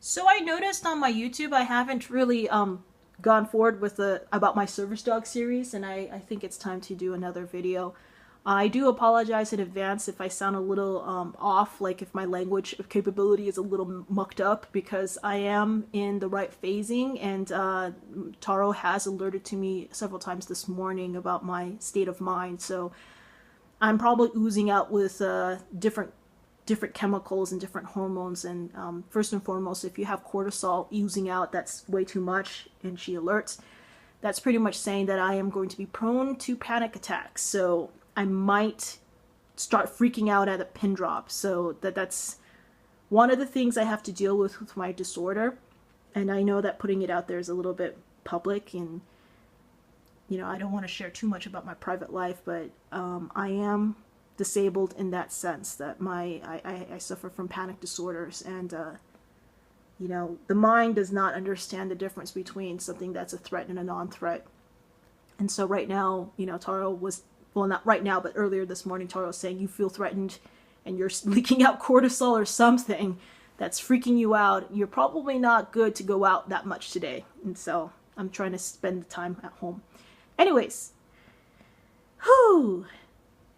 So I noticed on my YouTube I haven't really gone forward with the about my service dog series, and I think it's time to do another video. I do apologize in advance if I sound a little off, like if my language capability is a little mucked up, because I am in the right phasing, and Taro has alerted to me several times this morning about my state of mind. So I'm probably oozing out with different chemicals and different hormones. And first and foremost, if you have cortisol oozing out, that's way too much, and she alerts. That's pretty much saying that I am going to be prone to panic attacks. So I might start freaking out at a pin drop. So that's one of the things I have to deal with my disorder. And I know that putting it out there is a little bit public, and I don't want to share too much about my private life, but I am disabled in that sense that I suffer from panic disorders, and the mind does not understand the difference between something that's a threat and a non-threat. And so right now, Taro was, well, not right now, but earlier this morning, Taro was saying you feel threatened and you're leaking out cortisol or something that's freaking you out. You're probably not good to go out that much today. And so I'm trying to spend the time at home. Anyways, whew.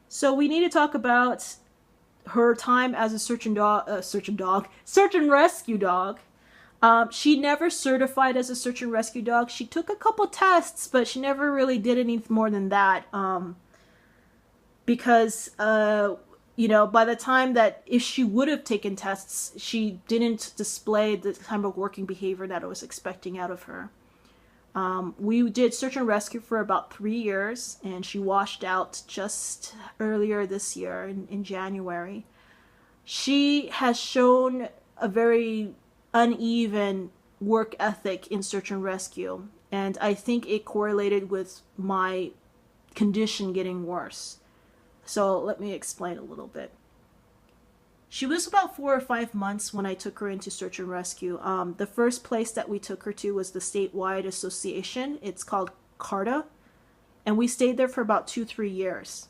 So we need to talk about her time as a search and rescue dog. She never certified as a search and rescue dog. She took a couple tests, but she never really did any more than that. Because by the time that if she would have taken tests, she didn't display the kind of working behavior that I was expecting out of her. We did search and rescue for about 3 years, and she washed out just earlier this year in January. She has shown a very uneven work ethic in search and rescue, and I think it correlated with my condition getting worse. So let me explain a little bit. She was about 4 or 5 months when I took her into search and rescue. The first place that we took her to was the statewide association. It's called CARTA, and we stayed there for about 2-3 years.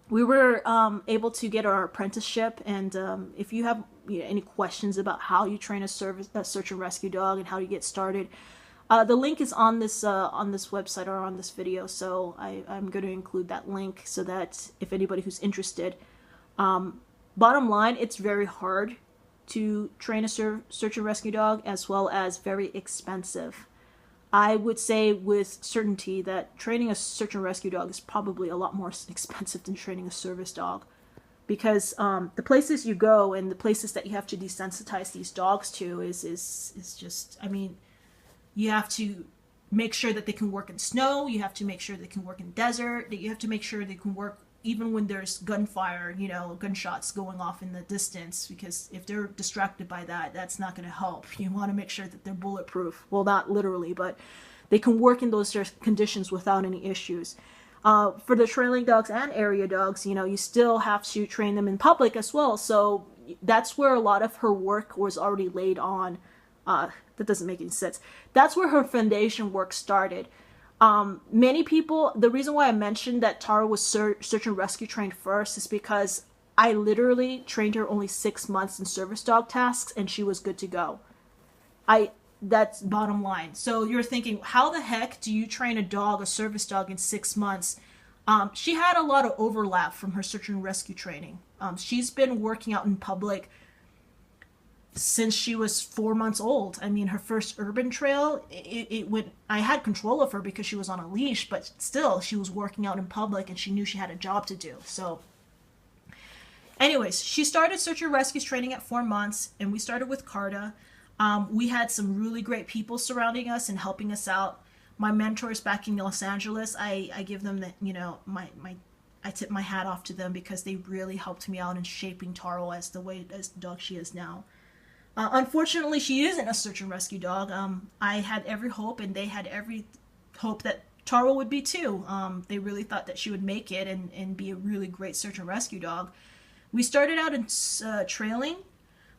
We were able to get our apprenticeship, and if you have any questions about how you train a search and rescue dog and how you get started, the link is on this website or on this video. So I'm going to include that link so that if anybody who's interested. Bottom line, it's very hard to train a search and rescue dog, as well as very expensive. I would say with certainty that training a search and rescue dog is probably a lot more expensive than training a service dog, because the places you go and the places that you have to desensitize these dogs to is just, I mean, you have to make sure that they can work in snow, you have to make sure they can work in desert, that you have to make sure they can work even when there's gunfire, gunshots going off in the distance, because if they're distracted by that, that's not going to help. You want to make sure that they're bulletproof. Well, not literally, but they can work in those conditions without any issues. For the trailing dogs and area dogs, you still have to train them in public as well. So that's where a lot of her work was already laid on. That doesn't make any sense. That's where her foundation work started. Many people, the reason why I mentioned that Taro was search and rescue trained first is because I literally trained her only 6 months in service dog tasks, and she was good to go. That's bottom line. So you're thinking, how the heck do you train a service dog in 6 months? She had a lot of overlap from her search and rescue training. She's been working out in public since she was 4 months old. I mean, her first urban trail, I had control of her because she was on a leash, but still, she was working out in public and she knew she had a job to do. So anyways, she started search and rescue training at 4 months, and we started with CARTA. We had some really great people surrounding us and helping us out. My mentors back in Los Angeles, I give them I tip my hat off to them, because they really helped me out in shaping Taro as the dog she is now. Unfortunately, she isn't a search and rescue dog. I had every hope, and they had every hope that Taro would be too. They really thought that she would make it and be a really great search and rescue dog. We started out in trailing,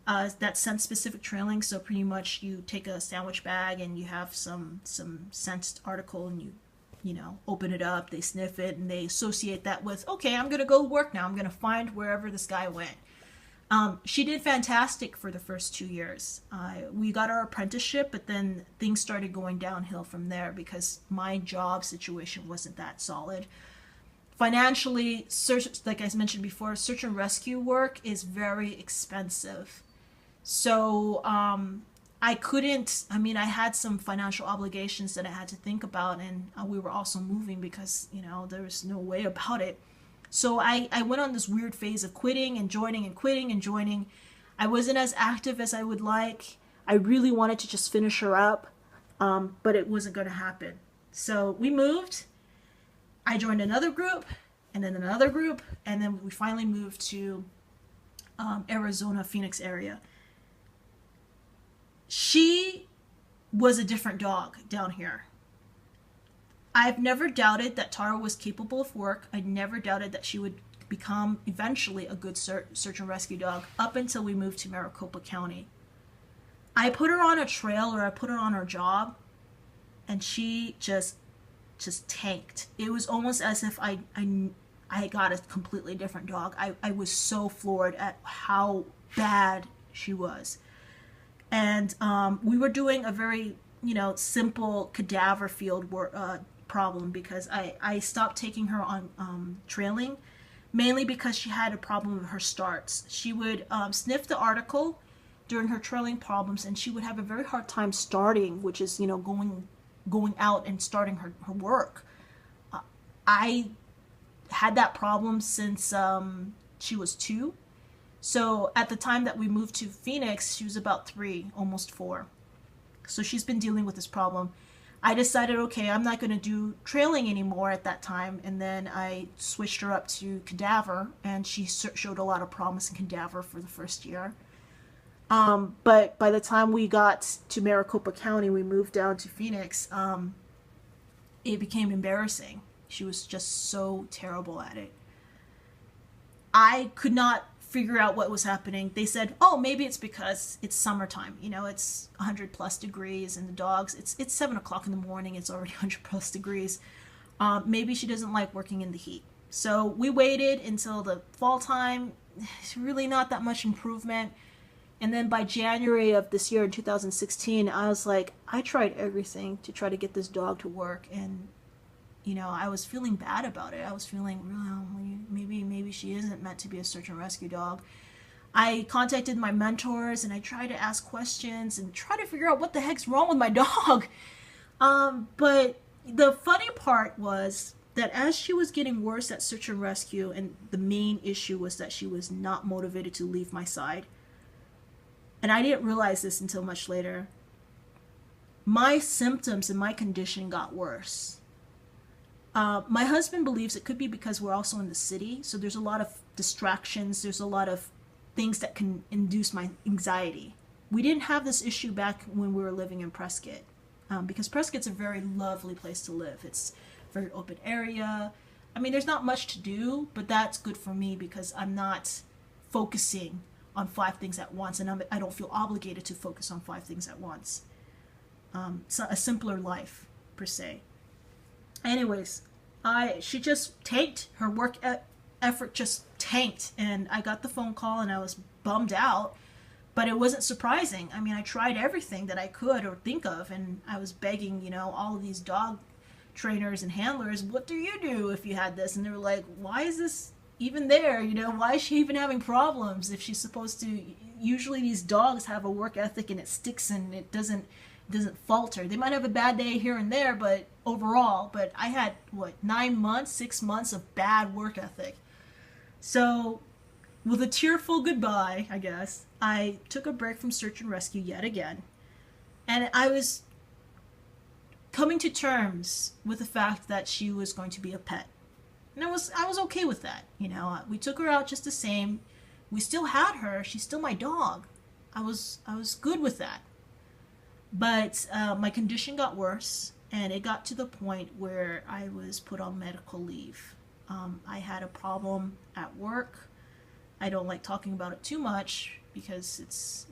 that scent-specific trailing. So pretty much you take a sandwich bag and you have some scent article, and you open it up, they sniff it, and they associate that with, okay, I'm going to go work now. I'm going to find wherever this guy went. She did fantastic for the first 2 years. We got our apprenticeship, but then things started going downhill from there because my job situation wasn't that solid. Financially, like I mentioned before, search and rescue work is very expensive. So I couldn't, I mean, I had some financial obligations that I had to think about, and we were also moving because, there was no way about it. So I went on this weird phase of quitting and joining and quitting and joining. I wasn't as active as I would like. I really wanted to just finish her up, but it wasn't going to happen. So we moved. I joined another group, and then another group, and then we finally moved to Arizona, Phoenix area. She was a different dog down here. I've never doubted that Tara was capable of work. I never doubted that she would become eventually a good search and rescue dog up until we moved to Maricopa County. I put her on a trail, or I put her on her job, and she just tanked. It was almost as if I got a completely different dog. I was so floored at how bad she was. And we were doing a very, simple cadaver field problem because I stopped taking her on trailing, mainly because she had a problem with her starts. She would sniff the article during her trailing problems, and she would have a very hard time starting, which is, going out and starting her work. I had that problem since she was 2. So at the time that we moved to Phoenix, she was about 3, almost 4. So she's been dealing with this problem. I decided, okay, I'm not going to do trailing anymore at that time. And then I switched her up to cadaver, and she showed a lot of promise in cadaver for the first year. But by the time we got to Maricopa County, we moved down to Phoenix, it became embarrassing. She was just so terrible at it. I could not figure out what was happening. They said, oh, maybe it's because it's summertime. It's 100 plus degrees, and the dogs, it's 7 o'clock in the morning. It's already 100 plus degrees. Maybe she doesn't like working in the heat. So we waited until the fall time. It's really not that much improvement. And then by January of this year in 2016, I was like, I tried everything to try to get this dog to work, and I was feeling bad about it. I was feeling, well, maybe she isn't meant to be a search and rescue dog. I contacted my mentors, and I tried to ask questions and try to figure out what the heck's wrong with my dog. But the funny part was that as she was getting worse at search and rescue, and the main issue was that she was not motivated to leave my side, and I didn't realize this until much later, my symptoms and my condition got worse. My husband believes it could be because we're also in the city, so there's a lot of distractions, there's a lot of things that can induce my anxiety. We didn't have this issue back when we were living in Prescott, because Prescott's a very lovely place to live. It's a very open area. I mean, there's not much to do, but that's good for me because I'm not focusing on 5 things at once, and I don't feel obligated to focus on 5 things at once. So a simpler life, per se. Anyways, she just tanked. Her work effort just tanked, and I got the phone call, and I was bummed out, but it wasn't surprising. I mean, I tried everything that I could or think of, and I was begging, all of these dog trainers and handlers, what do you do if you had this? And they were like, why is this even there? Why is she even having problems if she's supposed to? Usually these dogs have a work ethic, and it sticks, and it doesn't falter. They might have a bad day here and there, but overall, I had 9 months, 6 months of bad work ethic. So with a tearful goodbye, I guess, I took a break from search and rescue yet again, and I was coming to terms with the fact that she was going to be a pet, and I was okay with that. We took her out just the same. We still had her. She's still my dog. I was good with that. But my condition got worse, and it got to the point where I was put on medical leave. I had a problem at work. I don't like talking about it too much because it's,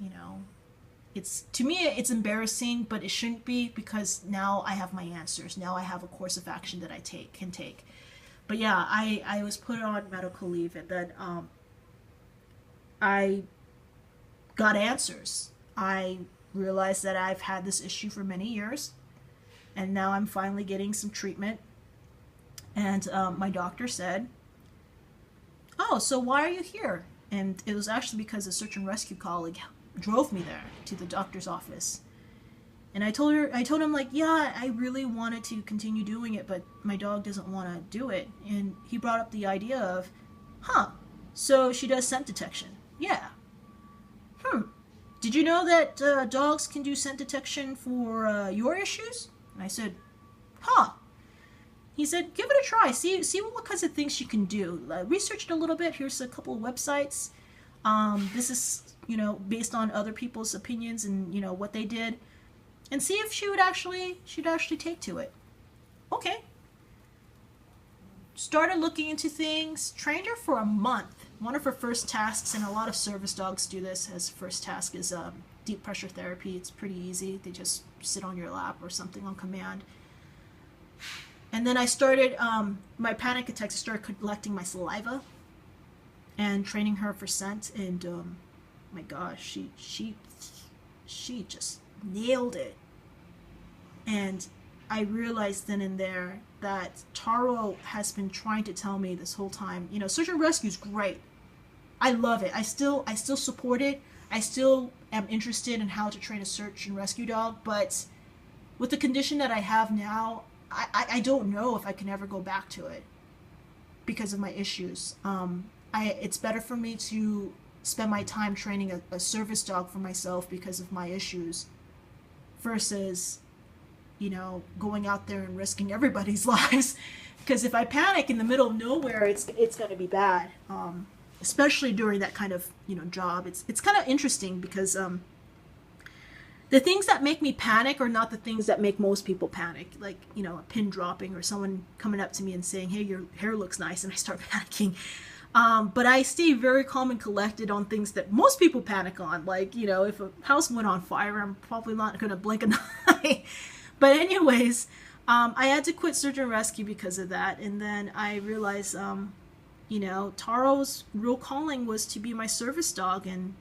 to me, it's embarrassing, but it shouldn't be because now I have my answers. Now I have a course of action that I can take. But yeah, I was put on medical leave, and then I got answers. I realized that I've had this issue for many years, and now I'm finally getting some treatment. And my doctor said, "Oh, so why are you here?" And it was actually because a search and rescue colleague drove me there to the doctor's office. And I told him, like, yeah, I really wanted to continue doing it, but my dog doesn't want to do it. And he brought up the idea of, huh, so she does scent detection. Yeah. Did you know that dogs can do scent detection for your issues? And I said, huh. He said, give it a try. See what kinds of things you can do. Research it a little bit. Here's a couple of websites. This is, based on other people's opinions and, what they did. And see if she'd actually take to it. Okay. Started looking into things. Trained her for a month. One of her first tasks, and a lot of service dogs do this as first task, is deep pressure therapy. It's pretty easy. They just sit on your lap or something on command. And then I started my panic attacks. I started collecting my saliva and training her for scent. And my gosh, she just nailed it. And I realized then and there that Taro has been trying to tell me this whole time, search and rescue is great. I love it. I still support it. I still am interested in how to train a search and rescue dog, but with the condition that I have now, I don't know if I can ever go back to it because of my issues. It's better for me to spend my time training a service dog for myself because of my issues versus, going out there and risking everybody's lives. Because if I panic in the middle of nowhere, it's going to be bad. Especially during that kind of, job. It's kind of interesting because the things that make me panic are not the things that make most people panic. Like, a pin dropping or someone coming up to me and saying, hey, your hair looks nice, and I start panicking. But I stay very calm and collected on things that most people panic on. Like, if a house went on fire, I'm probably not going to blink an eye. But anyways, I had to quit search and rescue because of that. And then I realized, Taro's real calling was to be my service dog. And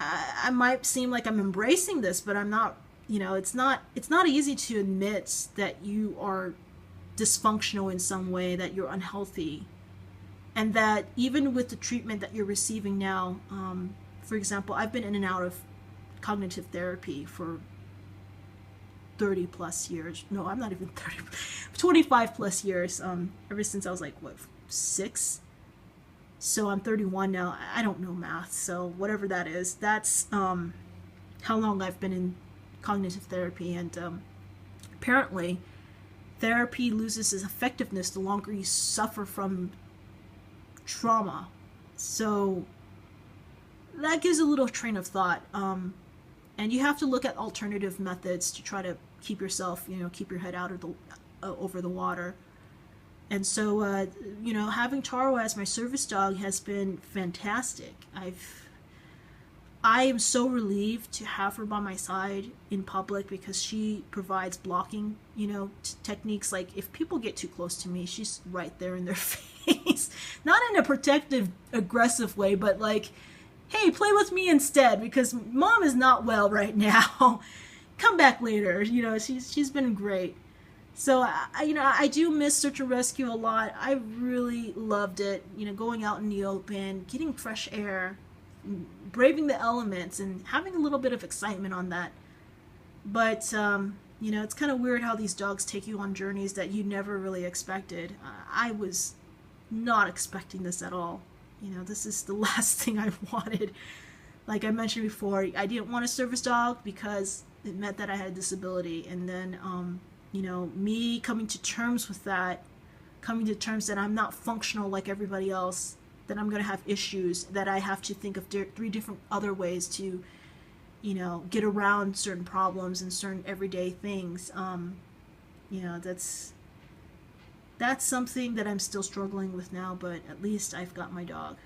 I might seem like I'm embracing this, but I'm not. It's not easy to admit that you are dysfunctional in some way, that you're unhealthy. And that even with the treatment that you're receiving now, for example, I've been in and out of cognitive therapy for 30 plus years. No, I'm not even 30, 25 plus years, ever since I was like, 6? So I'm 31 now. I don't know math, so whatever that is, that's how long I've been in cognitive therapy. And apparently therapy loses its effectiveness the longer you suffer from trauma. So that gives a little train of thought. And you have to look at alternative methods to try to keep yourself, keep your head out of the over the water. And so, having Taro as my service dog has been fantastic. I am so relieved to have her by my side in public because she provides blocking, techniques. Like if people get too close to me, she's right there in their face. Not in a protective, aggressive way, but like, hey, play with me instead because mom is not well right now. Come back later. She's been great. So I do miss search and rescue a lot. I really loved it. Going out in the open, getting fresh air, braving the elements, and having a little bit of excitement on that. But it's kind of weird how these dogs take you on journeys that you never really expected. I was not expecting this at all. This is the last thing I wanted. Like I mentioned before, I didn't want a service dog because it meant that I had a disability. And then, me coming to terms with that, coming to terms that I'm not functional like everybody else, that I'm going to have issues, that I have to think of 3 different other ways to, get around certain problems and certain everyday things. That's something that I'm still struggling with now, but at least I've got my dog.